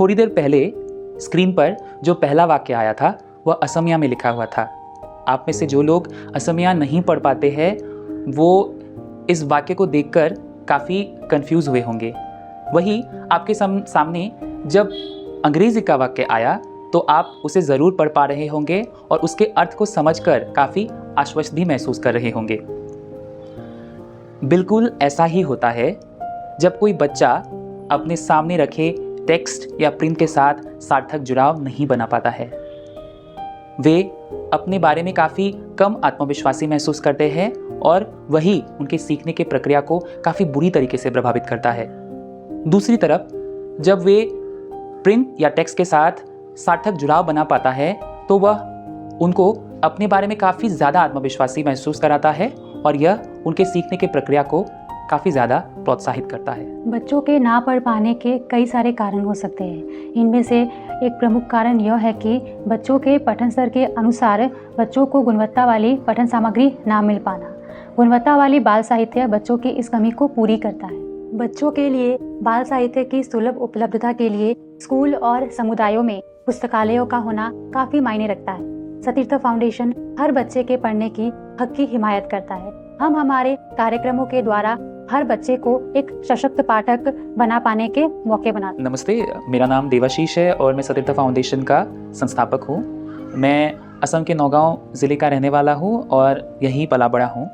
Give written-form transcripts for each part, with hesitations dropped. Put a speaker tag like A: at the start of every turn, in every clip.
A: थोड़ी देर पहले स्क्रीन पर जो पहला वाक्य आया था वह असमिया में लिखा हुआ था। आप में से जो लोग असमिया नहीं पढ़ पाते हैं वो इस वाक्य को देखकर काफ़ी कंफ्यूज हुए होंगे। वही आपके सामने जब अंग्रेजी का वाक्य आया तो आप उसे ज़रूर पढ़ पा रहे होंगे और उसके अर्थ को समझकर काफ़ी आश्वस्त भी महसूस कर रहे होंगे। बिल्कुल ऐसा ही होता है जब कोई बच्चा अपने सामने रखे टेक्स्ट या प्रिंट के साथ सार्थक जुड़ाव नहीं बना पाता है। वे अपने बारे में काफ़ी कम आत्मविश्वासी महसूस करते हैं और वही उनके सीखने की प्रक्रिया को काफ़ी बुरी तरीके से प्रभावित करता है। दूसरी तरफ जब वे प्रिंट या टेक्स्ट के साथ सार्थक जुड़ाव बना पाता है तो वह उनको अपने बारे में काफ़ी ज़्यादा आत्मविश्वासी महसूस कराता है और यह उनके सीखने की प्रक्रिया को काफ़ी ज़्यादा प्रोत्साहित करता है।
B: बच्चों के ना पढ़ पाने के कई सारे कारण हो सकते हैं। इनमें से एक प्रमुख कारण यह है कि बच्चों के पठन स्तर के अनुसार बच्चों को गुणवत्ता वाली पठन सामग्री ना मिल पाना। गुणवत्ता वाली बाल साहित्य बच्चों की इस कमी को पूरी करता है। बच्चों के लिए बाल साहित्य की सुलभ उपलब्धता के लिए स्कूल और समुदायों में पुस्तकालयों का होना काफ़ी मायने रखता है। सतीर्थ फाउंडेशन हर बच्चे के पढ़ने की हक की हिमायत करता है। हम हमारे कार्यक्रमों के द्वारा हर बच्चे को एक सशक्त पाठक बना पाने के मौके बनाते हैं।
A: नमस्ते, मेरा नाम देवाशीष है और मैं सतीर्थ फाउंडेशन का संस्थापक हूँ। मैं असम के नौगांव ज़िले का रहने वाला हूँ और यहीं पला बड़ा हूँ।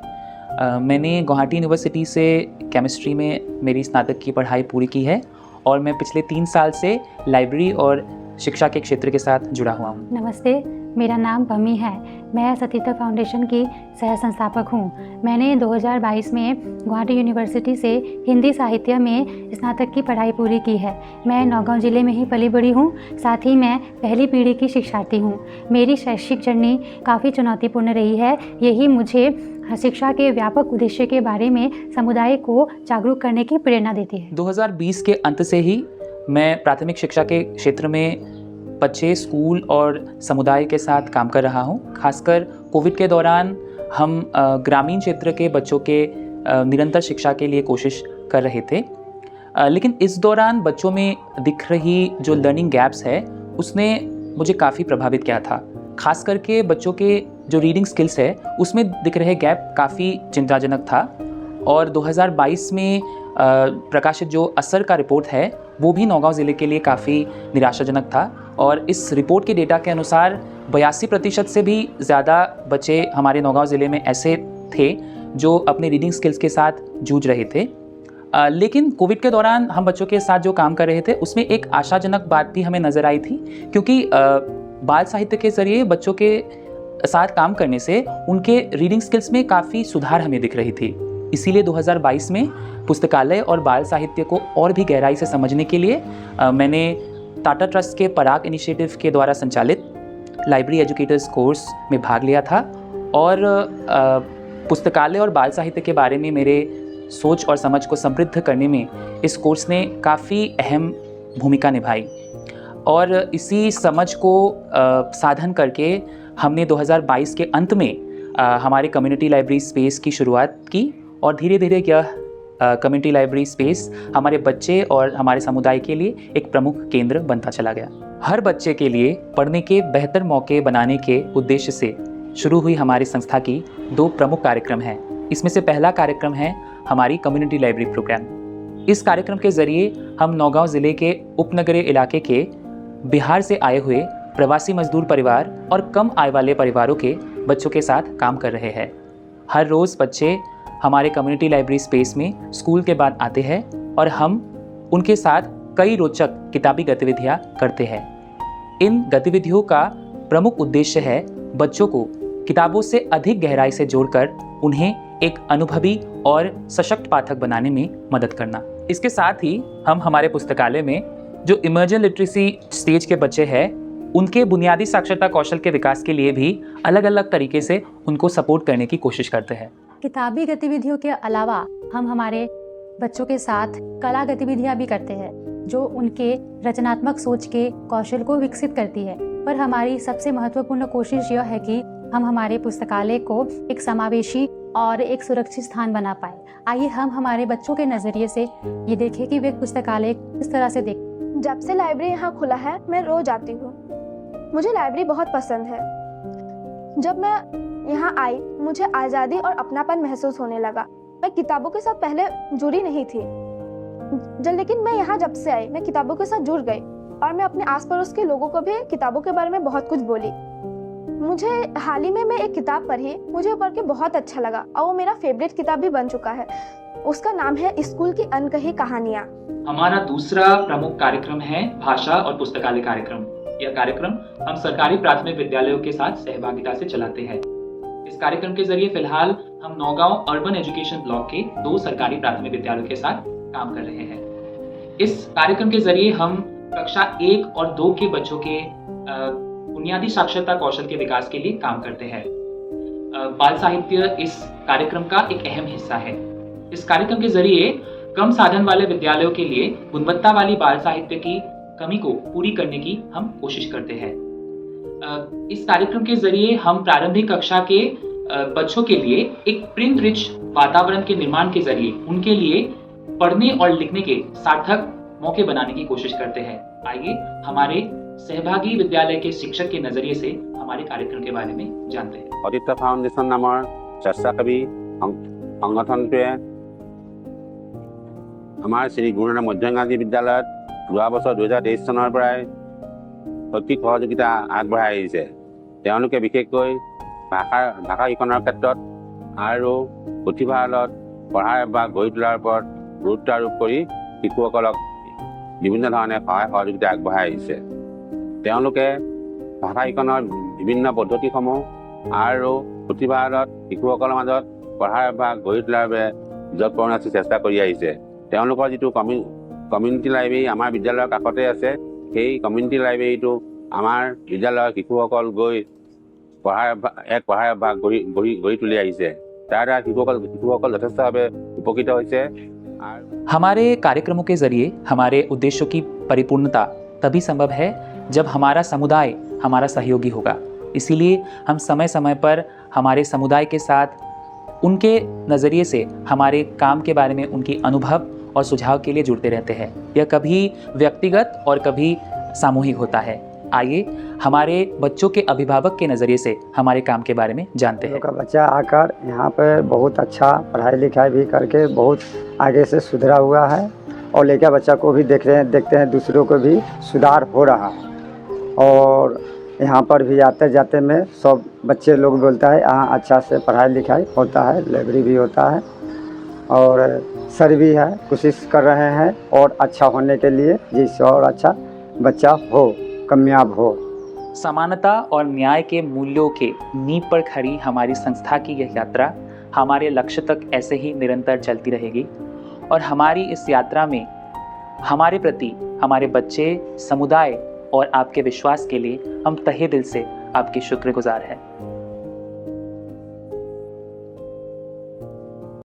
A: मैंने गुवाहाटी यूनिवर्सिटी से केमिस्ट्री में मेरी स्नातक की पढ़ाई पूरी की है और मैं पिछले 3 साल से लाइब्रेरी और शिक्षा के क्षेत्र के साथ जुड़ा हुआ हूँ।
B: नमस्ते, मेरा नाम पमी है। मैं सतीर्थ फाउंडेशन की सह संस्थापक हूँ। मैंने 2022 में गुवाहाटी यूनिवर्सिटी से हिंदी साहित्य में स्नातक की पढ़ाई पूरी की है। मैं नौगांव ज़िले में ही पली बड़ी हूँ। साथ ही मैं पहली पीढ़ी की शिक्षार्थी हूँ। मेरी शैक्षिक जर्नी काफ़ी चुनौतीपूर्ण रही है। यही मुझे शिक्षा के व्यापक उद्देश्य के बारे में समुदाय को जागरूक करने की प्रेरणा देती है।
A: 2020 के अंत से ही मैं प्राथमिक शिक्षा के क्षेत्र में बच्चे, स्कूल और समुदाय के साथ काम कर रहा हूँ। खासकर कोविड के दौरान हम ग्रामीण क्षेत्र के बच्चों के निरंतर शिक्षा के लिए कोशिश कर रहे थे। लेकिन इस दौरान बच्चों में दिख रही जो लर्निंग गैप्स है उसने मुझे काफ़ी प्रभावित किया था। खास करके बच्चों के जो रीडिंग स्किल्स है उसमें दिख रहे गैप काफ़ी चिंताजनक था और 2022 में प्रकाशित जो असर का रिपोर्ट है वो भी नौगांव ज़िले के लिए काफ़ी निराशाजनक था और इस रिपोर्ट के डेटा के अनुसार 82% से भी ज़्यादा बच्चे हमारे नौगांव ज़िले में ऐसे थे जो अपने रीडिंग स्किल्स के साथ जूझ रहे थे। लेकिन कोविड के दौरान हम बच्चों के साथ जो काम कर रहे थे उसमें एक आशाजनक बात भी हमें नज़र आई थी, क्योंकि बाल साहित्य के ज़रिए बच्चों के साथ काम करने से उनके रीडिंग स्किल्स में काफ़ी सुधार हमें दिख रही थी। इसीलिए 2022 में पुस्तकालय और बाल साहित्य को और भी गहराई से समझने के लिए मैंने टाटा ट्रस्ट के पराग इनिशिएटिव के द्वारा संचालित लाइब्रेरी एजुकेटर्स कोर्स में भाग लिया था और पुस्तकालय और बाल साहित्य के बारे में मेरे सोच और समझ को समृद्ध करने में इस कोर्स ने काफ़ी अहम भूमिका निभाई और इसी समझ को साधन करके हमने 2022 के अंत में हमारे कम्युनिटी लाइब्रेरी स्पेस की शुरुआत की और धीरे धीरे यह कम्युनिटी लाइब्रेरी स्पेस हमारे बच्चे और हमारे समुदाय के लिए एक प्रमुख केंद्र बनता चला गया। हर बच्चे के लिए पढ़ने के बेहतर मौके बनाने के उद्देश्य से शुरू हुई हमारी संस्था की 2 प्रमुख कार्यक्रम हैं। इसमें से पहला कार्यक्रम है हमारी कम्युनिटी लाइब्रेरी प्रोग्राम। इस कार्यक्रम के ज़रिए हम नौगांव ज़िले के उपनगरीय इलाके के बिहार से आए हुए प्रवासी मजदूर परिवार और कम आय वाले परिवारों के बच्चों के साथ काम कर रहे हैं। हर रोज़ बच्चे हमारे कम्युनिटी लाइब्रेरी स्पेस में स्कूल के बाद आते हैं और हम उनके साथ कई रोचक किताबी गतिविधियां करते हैं। इन गतिविधियों का प्रमुख उद्देश्य है बच्चों को किताबों से अधिक गहराई से जोड़कर उन्हें एक अनुभवी और सशक्त पाठक बनाने में मदद करना। इसके साथ ही हम हमारे पुस्तकालय में जो इमर्जिंग लिटरेसी स्टेज के बच्चे हैं उनके बुनियादी साक्षरता कौशल के विकास के लिए भी अलग अलग तरीके से उनको सपोर्ट करने की कोशिश करते हैं।
B: किताबी गतिविधियों के अलावा हम हमारे बच्चों के साथ कला गतिविधियां भी करते हैं जो उनके रचनात्मक सोच के कौशल को विकसित करती है। पर हमारी सबसे महत्वपूर्ण कोशिश यह है कि हम हमारे पुस्तकालय को एक समावेशी और एक सुरक्षित स्थान बना पाए। आइए हम हमारे बच्चों के नज़रिए से ये देखें कि वे पुस्तकालय किस तरह से
C: जब से लाइब्रेरी यहाँ खुला है मैं रोज आती हूँ। मुझे लाइब्रेरी बहुत पसंद है। जब मैं यहाँ आई मुझे आज़ादी और अपनापन महसूस होने लगा। मैं किताबों के साथ पहले जुड़ी नहीं थी, लेकिन मैं यहाँ जब से आई मैं किताबों के साथ जुड़ गई और मैं अपने आस पड़ोस के लोगों को भी किताबों के बारे में बहुत कुछ बोली। मुझे हाल ही में मैं एक किताब पढ़ी, मुझे पढ़ के बहुत अच्छा लगा और वो मेरा फेवरेट किताब भी बन चुका है। उसका नाम है स्कूल की अनकही कहानियाँ।
A: हमारा दूसरा प्रमुख कार्यक्रम है भाषा और पुस्तकालय कार्यक्रम। यह कार्यक्रम हम सरकारी प्राथमिक विद्यालयों के साथ सहभागिता से चलाते हैं। इस कार्यक्रम के जरिए फिलहाल हम नौगांव अर्बन एजुकेशन ब्लॉक के 2 सरकारी प्राथमिक विद्यालयों के साथ काम कर रहे हैं। इस कार्यक्रम के जरिए हम कक्षा 1 और 2 के बच्चों के बुनियादी साक्षरता कौशल के विकास के लिए काम करते हैं। बाल साहित्य इस कार्यक्रम का एक अहम हिस्सा है। इस कार्यक्रम के जरिए कम साधन वाले विद्यालयों के लिए गुणवत्ता वाली बाल साहित्य की कमी को पूरी करने की हम कोशिश करते हैं। इस कार्यक्रम के जरिए हम प्रारंभिक कक्षा के बच्चों के लिए एक प्रिंट रिच वातावरण के निर्माण के जरिए उनके लिए पढ़ने और लिखने के सार्थक मौके बनाने की कोशिश करते हैं। आइए हमारे सहभागी विद्यालय के शिक्षक के नजरिए से हमारे कार्यक्रम के बारे में जानते हैं।
D: অদিত্য ফাউণ্ডেশ্যন নামৰ স্বেচ্ছাসেৱী সংগঠনটোৱে আমাৰ শ্ৰী গুৰু নানক মধ্য ইংৰাজী বিদ্যালয়ত যোৱা বছৰ 2023 চনৰ পৰাই শৈক্ষিক সহযোগিতা আগবঢ়াই আহিছে। তেওঁলোকে বিশেষকৈ ভাষা শিক্ষণৰ ক্ষেত্ৰত আৰু পুথিভঁৰালত পঢ়াৰ বা গঢ়ি তোলাৰ ওপৰত গুৰুত্ব আৰোপ কৰি শিশুসকলক বিভিন্ন ধৰণে সহায় সহযোগিতা আগবঢ়াই আহিছে। তেওঁলোকে ভাষা শিক্ষণৰ বিভিন্ন পদ্ধতিসমূহ আৰু পুথিভঁৰালত শিশুসকলৰ মাজত পঢ়াৰ বা গঢ়ি তোলাৰ বাবে যৎপৰোনাস্তি চেষ্টা কৰি আহিছে। তেওঁলোকৰ যিটো কমিউনিটি লাইব্ৰেৰী আমাৰ বিদ্যালয়ৰ কাষতে আছে, সেই কমিউনিটি লাইব্ৰেৰীটো আমাৰ বিদ্যালয়ৰ শিশুসকল গৈ পঢ়াৰ অভ্যাস গঢ়ি তুলি আহিছে। তাৰ দ্বাৰা শিশুসকল যথেষ্টভাৱে উপকৃত হৈছে।
A: हमारे कार्यक्रमों के जरिए हमारे उद्देश्यों की परिपूर्णता तभी संभव है जब हमारा समुदाय हमारा सहयोगी होगा। इसीलिए हम समय समय पर हमारे समुदाय के साथ उनके नज़रिए से हमारे काम के बारे में उनकी अनुभव और सुझाव के लिए जुड़ते रहते हैं। यह कभी व्यक्तिगत और कभी सामूहिक होता है। आइए हमारे बच्चों के अभिभावक के नज़रिए से हमारे काम के बारे में जानते हैं।
E: का बच्चा आकर यहाँ पर बहुत अच्छा पढ़ाई लिखाई भी करके बहुत आगे से सुधरा हुआ है और लेकर बच्चा को भी देखते हैं दूसरों को भी सुधार हो रहा है। और यहाँ पर भी आते जाते में सब बच्चे लोग बोलता है यहाँ अच्छा से पढ़ाई लिखाई होता है, लाइब्रेरी भी होता है और सर भी है कोशिश कर रहे हैं और अच्छा होने के लिए जिससे और अच्छा बच्चा हो, कामयाब हो।
A: समानता और न्याय के मूल्यों के नींव पर खड़ी हमारी संस्था की यह यात्रा हमारे लक्ष्य तक ऐसे ही निरंतर चलती रहेगी और हमारी इस यात्रा में हमारे प्रति हमारे बच्चे, समुदाय और आपके विश्वास के लिए हम तहे दिल से आपके शुक्रगुजार हैं।